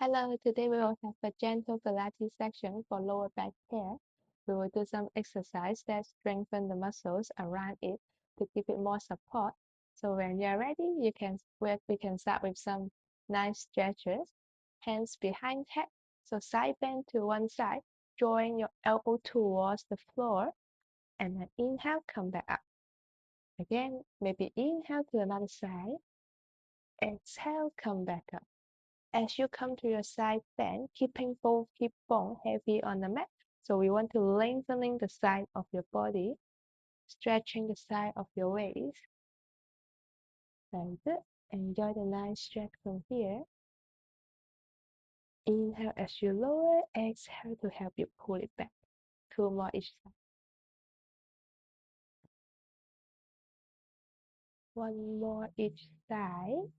Hello, today we will have a gentle Pilates section for lower back care. We will do some exercise that strengthen the muscles around it to give it more support. So when you're ready, we can start with some nice stretches. Hands behind head. So side bend to one side, drawing your elbow towards the floor, and then inhale, come back up. Again, maybe inhale to another side. Exhale, come back up. As you come to your side bend, keeping both hip bone heavy on the mat. So we want to lengthening the side of your body, stretching the side of your waist. Very good. Enjoy the nice stretch from here. Inhale as you lower, exhale to help you pull it back. 2 more each side. 1 more each side.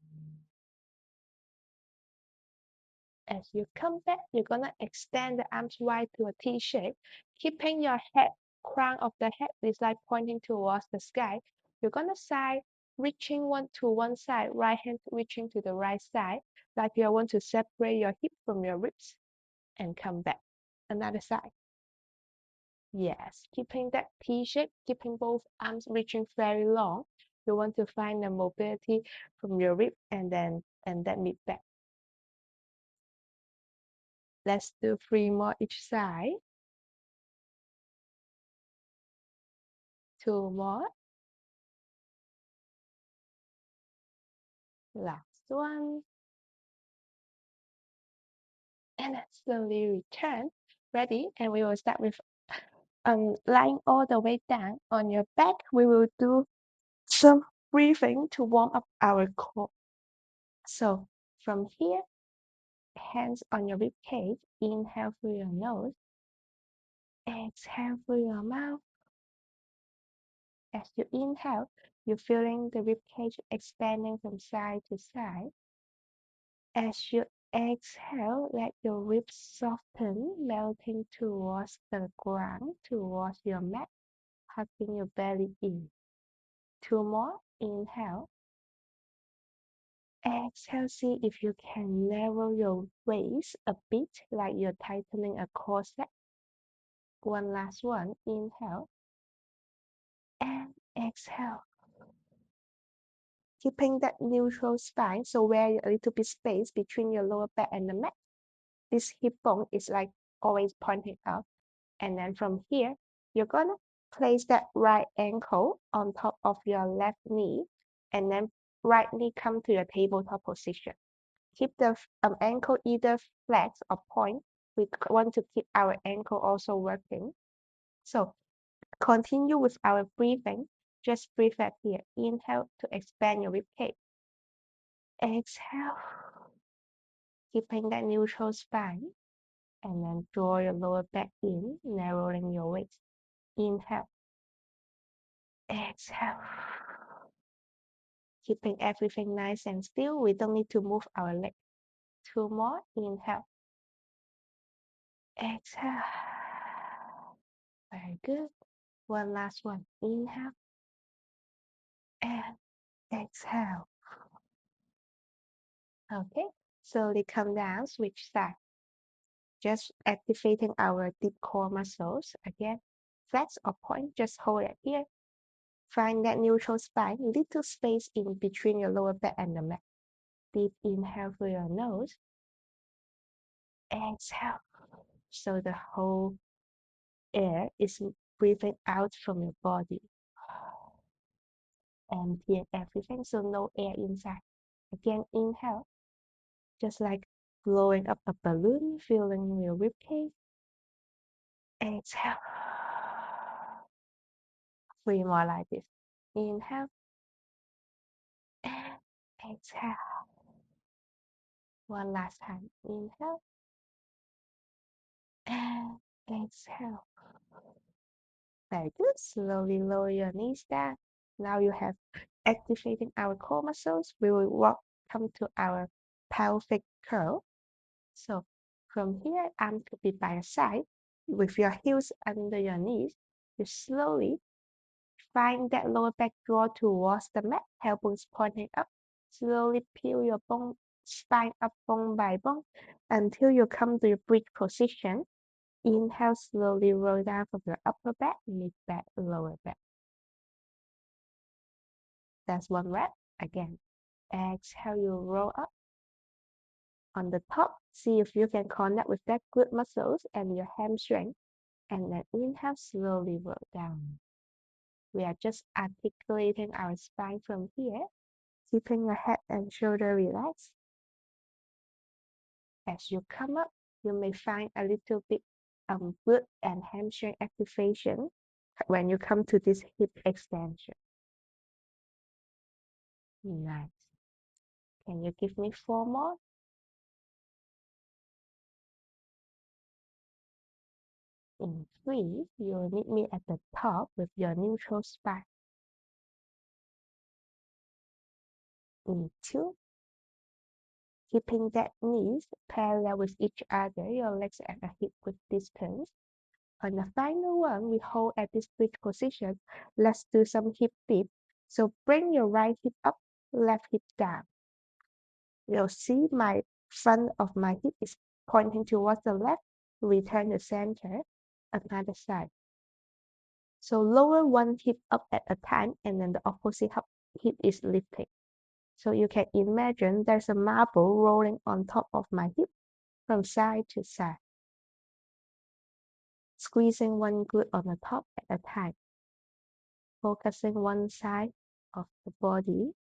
As you come back, you're gonna extend the arms wide to a T shape, keeping your head, crown of the head is like pointing towards the sky. You're gonna side, reaching one side, right hand reaching to the right side, like you want to separate your hip from your ribs, and come back. Another side. Yes, keeping that T shape, keeping both arms reaching very long. You want to find the mobility from your rib and then mid back. Let's do 3 more each side. 2 more. Last one. And then slowly return. Ready? And we will start with lying all the way down on your back. We will do some breathing to warm up our core. So from here, hands on your rib cage. Inhale through your nose. Exhale through your mouth. As you inhale, you're feeling the rib cage expanding from side to side. As you exhale, let your ribs soften, melting towards the ground, towards your mat, hugging your belly in. 2 more. Inhale. Exhale, see if you can narrow your waist a bit, like you're tightening a corset. One last one. Inhale. And exhale. Keeping that neutral spine, so where a little bit space between your lower back and the mat. This hip bone is like always pointing out. And then from here, you're gonna place that right ankle on top of your left knee, and then right knee come to your tabletop position. Keep the ankle either flat or point. We want to keep our ankle also working. So continue with our breathing. Just breathe out here. Inhale to expand your rib cage. Exhale, keeping that neutral spine. And then draw your lower back in, narrowing your waist. Inhale. Exhale. Keeping everything nice and still. We don't need to move our leg. 2 more. Inhale. Exhale. Very good. One last one. Inhale. And exhale. Okay. Slowly come down. Switch side. Just activating our deep core muscles. Again, flex or point. Just hold it here. Find that neutral spine. Little space in between your lower back and the mat. Deep inhale through your nose. Exhale. So the whole air is breathing out from your body. Emptying everything, so no air inside. Again, inhale. Just like blowing up a balloon, filling your ribcage. Exhale. 3 more like this. Inhale. And exhale. One last time. Inhale. And exhale. Very good. Slowly lower your knees down. Now you have activating our core muscles. We will come to our pelvic curl. So from here, arms could be by your side. With your heels under your knees, you slowly find that lower back draw towards the mat, elbows pointing up. Slowly peel your spine up bone by bone until you come to your bridge position. Inhale, slowly roll down from your upper back, mid back, lower back. That's one rep. Again, exhale, you roll up. On the top, see if you can connect with that glute muscles and your hamstring. And then inhale, slowly roll down. We are just articulating our spine from here, keeping your head and shoulder relaxed. As you come up, you may find a little bit glute and hamstring activation when you come to this hip extension. Nice. Can you give me 4 more? In 3, you'll meet me at the top with your neutral spine. In 2, keeping that knees parallel with each other, your legs at a hip width distance. On the final one, we hold at this bridge position. Let's do some hip dip. So bring your right hip up, left hip down. You'll see my front of my hip is pointing towards the left. Return to center, another side. So lower one hip up at a time, and then the opposite hip is lifting. So you can imagine there's a marble rolling on top of my hip from side to side. Squeezing one glute on the top at a time. Focusing one side of the body.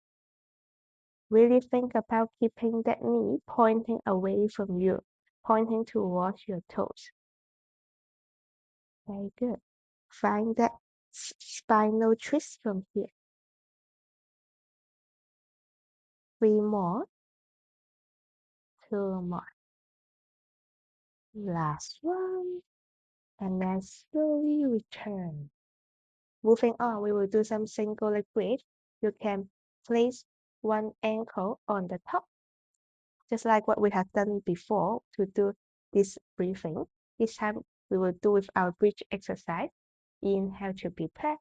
Really think about keeping that knee pointing away from you, pointing towards your toes. Very good. Find that spinal twist from here. 3 more. 2 more. Last one. And then slowly return. Moving on, we will do some single leg bridge. You can place one ankle on the top, just like what we have done before to do this breathing. This time we will do with our bridge exercise. Inhale to prepare.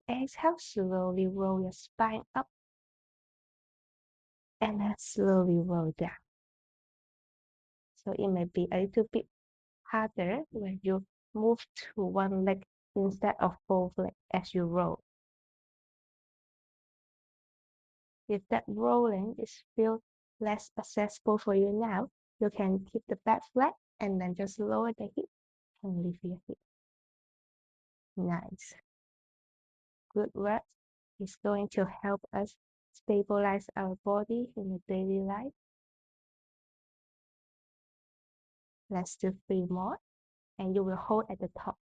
Exhale, slowly roll your spine up. And then slowly roll down. So it may be a little bit harder when you move to one leg instead of both legs as you roll. If that rolling is feel less accessible for you now, you can keep the back flat and then just lower the hip and lift your hip. Nice. Good work. It's going to help us stabilize our body in the daily life. Let's do 3 more, and you will hold at the top.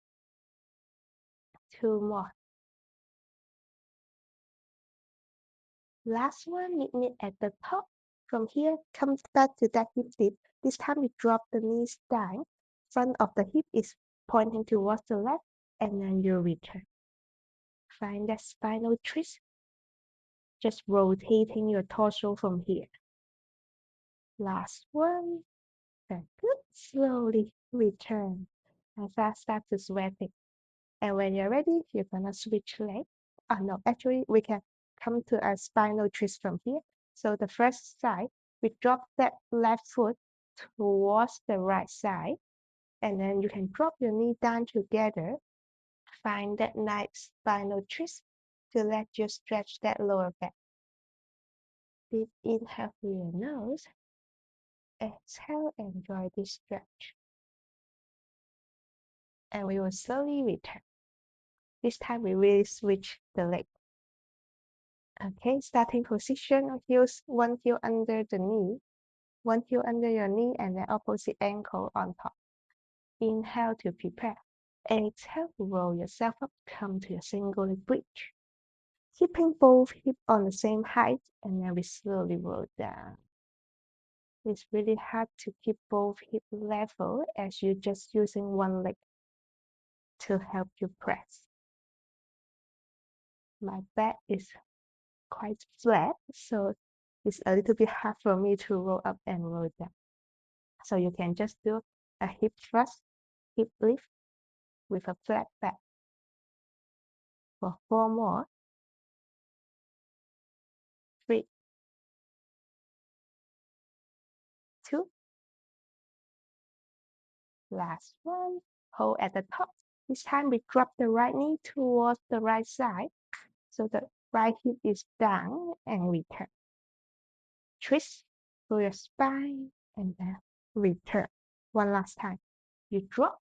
2 more. Last one, meet me at the top. From here, come back to that hip dip. This time we drop the knees down. Front of the hip is pointing towards the left, and then you return. Find that spinal twist. Just rotating your torso from here. Last one. Very good. Slowly return. And fast start to sweating. And when you're ready, you're gonna switch legs. Oh no, actually we can come to a spinal twist from here. So the first side, we drop that left foot towards the right side. And then you can drop your knee down together. Find that nice spinal twist to let you stretch that lower back. Deep inhale through your nose. Exhale, enjoy this stretch. And we will slowly return. This time we really switch the leg. Okay, starting position, heels, one heel under the knee, one heel under your knee, and then opposite ankle on top. Inhale to prepare. Exhale, roll yourself up, come to a single leg bridge. Keeping both hips on the same height, and then we slowly roll down. It's really hard to keep both hips level as you're just using one leg to help you press. My back is quite flat, so it's a little bit hard for me to roll up and roll down. So you can just do a hip thrust, hip lift with a flat back. For 4 more. 3, Last one. Hold at the top. This time we drop the right knee towards the right side. So the right hip is down and return. Twist through your spine and then return. One last time. You drop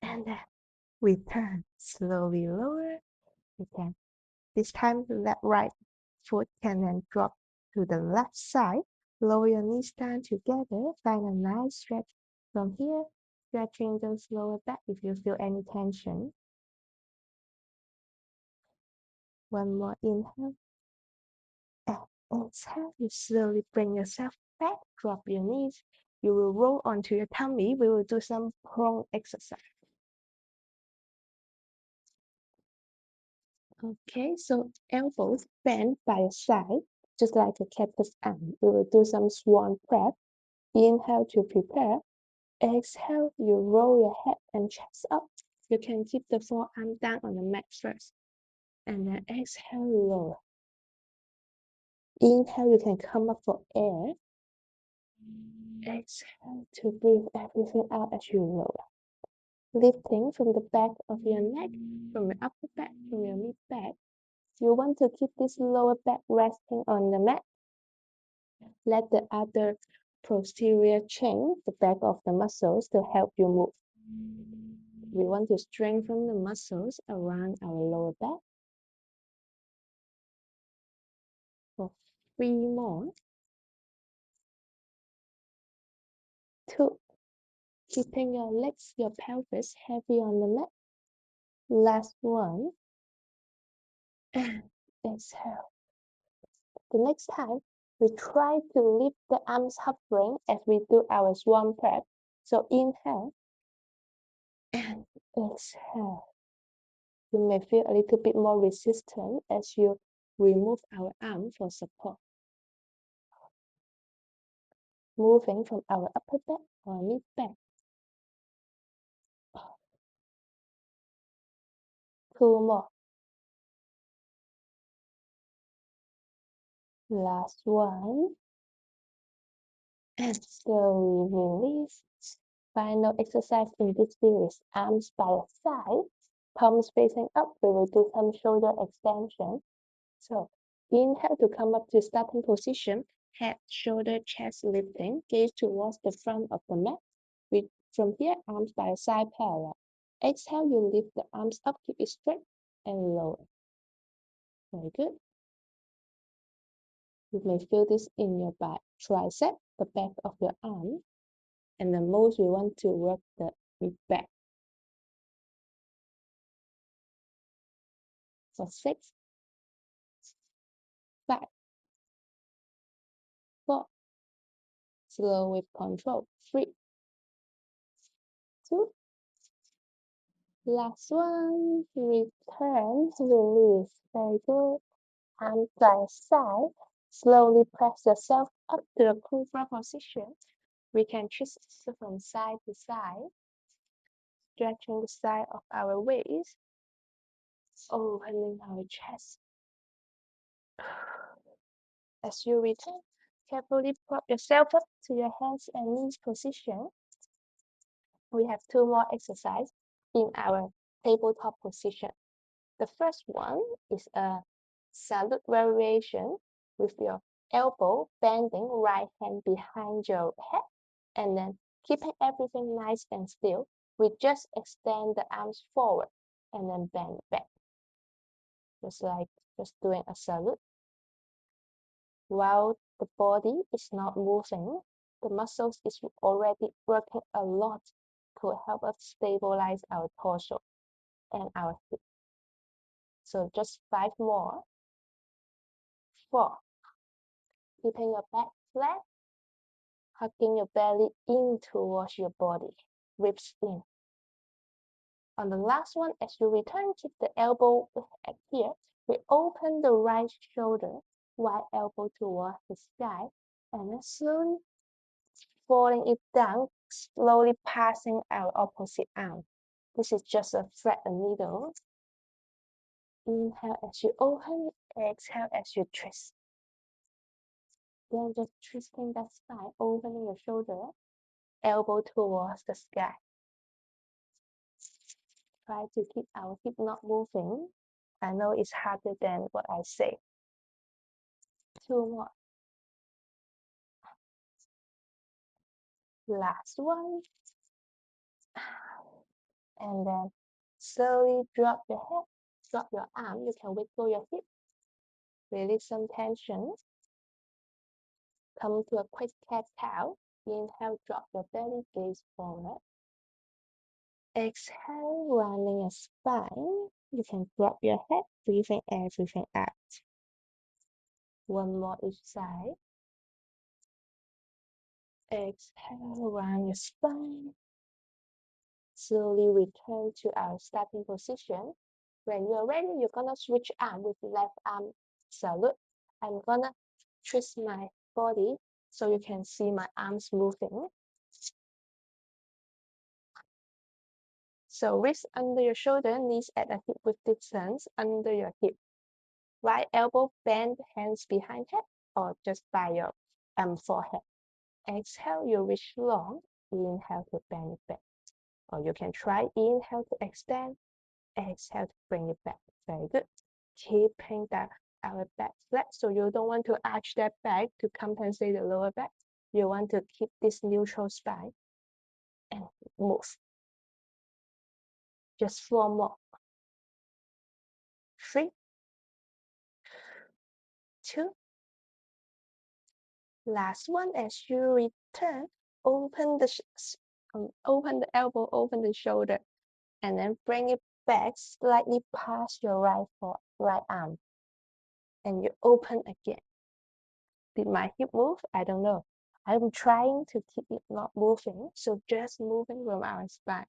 and then return. Slowly lower. You can. This time that right foot can then drop to the left side. Lower your knees down together. Find a nice stretch from here. Stretching those lower back if you feel any tension. One more inhale. And exhale. You slowly bring yourself back. Drop your knees. You will roll onto your tummy. We will do some prone exercise. Okay, so elbows bent by your side, just like a cactus arm. We will do some swan prep. Inhale to prepare. Exhale, you roll your head and chest up. You can keep the forearm down on the mat first. And then exhale, lower. Inhale, you can come up for air. Exhale to breathe everything out as you lower. Lifting from the back of your neck, from your upper back, from your mid back. You want to keep this lower back resting on the mat. Let the other posterior chain the back of the muscles to help you move. We want to strengthen the muscles around our lower back. For 3 more. 2. Keeping your legs, your pelvis heavy on the mat. Last one. And exhale. The next time, we try to lift the arms hovering as we do our swan prep. So inhale and exhale. You may feel a little bit more resistant as you remove our arm for support. Moving from our upper back or mid back. 2 more. Last one. And slowly release. Final exercise in this series, arms by your side, palms facing up. We will do some shoulder extension. So inhale to come up to starting position, head, shoulder, chest lifting, gaze towards the front of the mat. From here, arms by your side parallel. Exhale, you lift the arms up, keep it straight and lower. Very good. You may feel this in your back, tricep, the back of your arm. And the most we want to work the mid back. For 6, 5, 4, slow with control. 3, 2, last one. Return, release. Very good. Arms by side. Slowly press yourself up to the cobra position. We can twist from side to side, stretching the side of our waist, opening our chest. As you return, carefully prop yourself up to your hands and knees position. We have 2 more exercises in our tabletop position. The first one is a salute variation with your elbow bending right hand behind your head and then keeping everything nice and still. We just extend the arms forward and then bend back. Just like just doing a salute. While the body is not moving, the muscles is already working a lot to help us stabilize our torso and our hip. So just 5 more. 4. Keeping your back flat, hugging your belly in towards your body, ribs in. On the last one, as you return, keep the elbow at here. We open the right shoulder, wide elbow towards the sky, and then slowly folding it down, slowly passing our opposite arm. This is just a thread a needle. Inhale as you open, exhale as you twist. Then just twisting that side, opening your shoulder. elbow towards the sky. Try to keep our hip not moving. I know it's harder than what I say. 2 more. Last one. And then slowly drop your head, drop your arm. You can wiggle your hip, release some tension. Come to a quick cat-cow. Inhale, drop your belly, gaze forward. Exhale, rounding your spine. You can drop your head, breathing in, breathing out. One more each side. Exhale, round your spine. Slowly return to our starting position. When you're ready, you're gonna switch arm with left arm salute. I'm gonna twist my body so you can see my arms moving. So wrist under your shoulder, knees at a hip width distance under your hip. Right elbow bend, hands behind head or just by your forehead. Exhale, you reach long. Inhale to bend it back. Or you can try inhale to extend. Exhale to bring it back. Very good. Keeping our back flat. So you don't want to arch that back to compensate the lower back. You want to keep this neutral spine and move. Just 4 more. 3, 2. Last one. As you return, open the elbow, open the shoulder, and then bring it back slightly past your right arm. And you open again. Did my hip move? I don't know. I'm trying to keep it not moving, so just moving from our spine.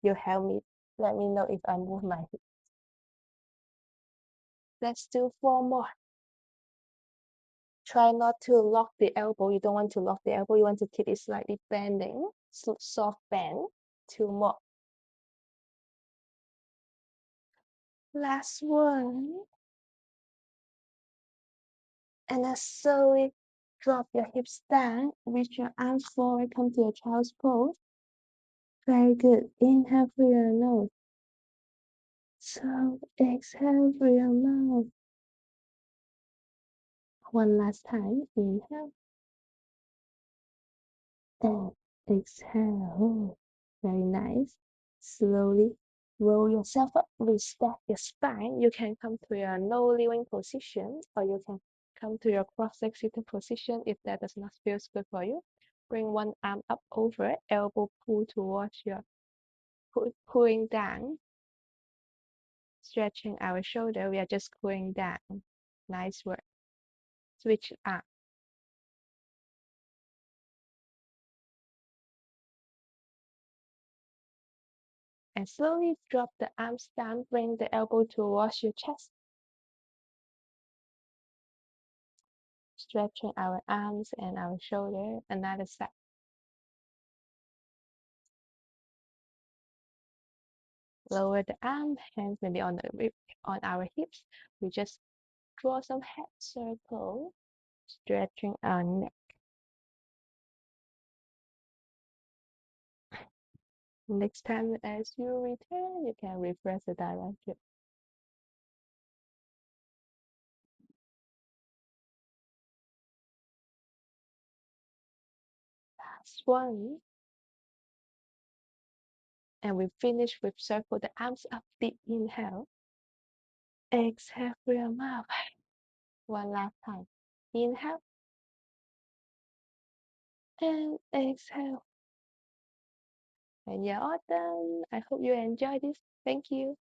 You help me, let me know if I move my hip. Let's do 4 more. Try not to lock the elbow. You don't want to lock the elbow. You want to keep it slightly bending, soft bend. 2 more. Last one. And then slowly drop your hips down, reach your arms forward, come to a child's pose. Very good. Inhale through your nose. So exhale through your mouth. One last time. Inhale and exhale. Very nice. Slowly roll yourself up, restack your spine. You can come to your no living position, or you can come to your cross-leg seated position if that does not feel good for you. Bring one arm up over it, elbow pull towards your pulling down. Stretching our shoulder, we are just pulling down. Nice work. Switch arm. And slowly drop the arms down, bring the elbow towards your chest. Stretching our arms and our shoulder, another side. Lower the arm, hands maybe on our hips. We just draw some head circle, stretching our neck. Next time as you return, you can reverse the direction. Last one. And we finish with circle the arms up, deep inhale. Exhale through your mouth. One last time. Inhale and exhale. And you're all done. I hope you enjoy this. Thank you.